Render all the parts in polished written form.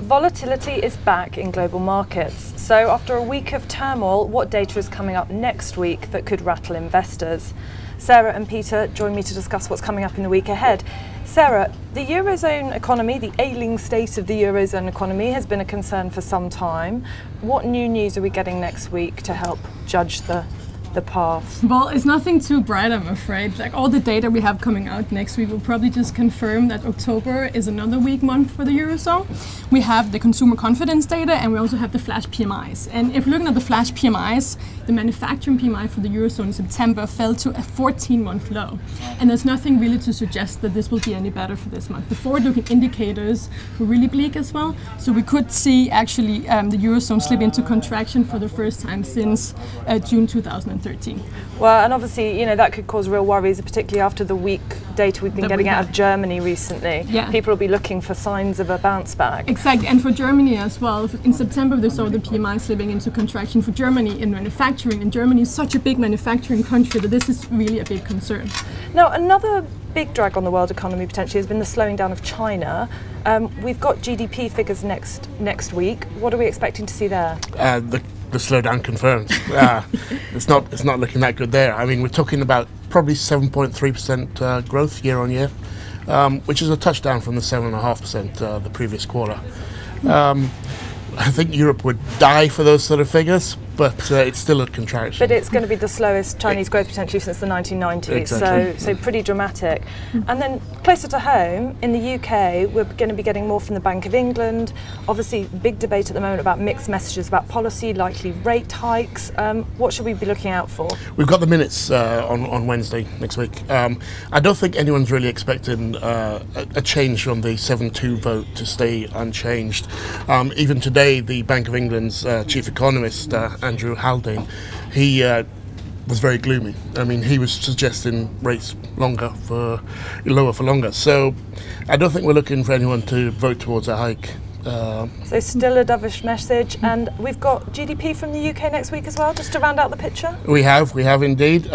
Volatility is back in global markets. So after a week of turmoil, what data is coming up next week that could rattle investors? Sarah and Peter join me to discuss what's coming up in the week ahead. Sarah, the eurozone economy, the ailing state of the eurozone economy has been a concern for some time. What new news are we getting next week to help judge the path? Well, it's nothing too bright, I'm afraid. Like, all the data we have coming out next week will probably just confirm that October is another weak month for the eurozone. We have the consumer confidence data, and we also have the flash PMIs. And if you're looking at the flash PMIs, the manufacturing PMI for the eurozone in September fell to a 14-month low. And there's nothing really to suggest that this will be any better for this month. The forward-looking indicators were really bleak as well. So we could see actually the eurozone slip into contraction for the first time since June 2013. Well, and obviously, that could cause real worries, particularly after the weak data we've been getting out of Germany recently. Yeah. People will be looking for signs of a bounce back. Exactly, and for Germany as well. In September, they saw the PMI slipping into contraction for Germany in manufacturing, and Germany is such a big manufacturing country that this is really a big concern. Now, another big drag on the world economy potentially has been the slowing down of China. We've got GDP figures next week. What are we expecting to see there? The slowdown confirmed. It's not looking that good there. I mean, we're talking about probably 7.3% growth year on year, which is a touchdown from the 7.5% the previous quarter. I think Europe would die for those sort of figures, but it's still a contraction. But it's going to be the slowest Chinese growth potentially since the 1990s, exactly. so pretty dramatic. And then closer to home, in the UK, we're going to be getting more from the Bank of England. Obviously, big debate at the moment about mixed messages about policy, likely rate hikes. What should we be looking out for? We've got the minutes on Wednesday next week. I don't think anyone's really expecting a change from the 7-2 vote to stay unchanged. Even today, the Bank of England's chief economist, Andrew Haldane, he was very gloomy. I mean, he was suggesting rates lower for longer. So I don't think we're looking for anyone to vote towards a hike. So still a dovish message, and we've got GDP from the UK next week as well, just to round out the picture? We have indeed.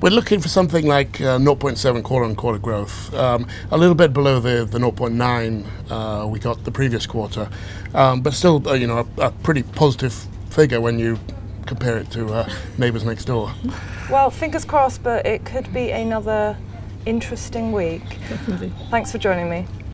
We're looking for something like 0.7 quarter-on-quarter growth, a little bit below the 0.9 we got the previous quarter, but still a pretty positive figure when you compare it to neighbours next door. Well, fingers crossed, but it could be another interesting week. Definitely. Thanks for joining me.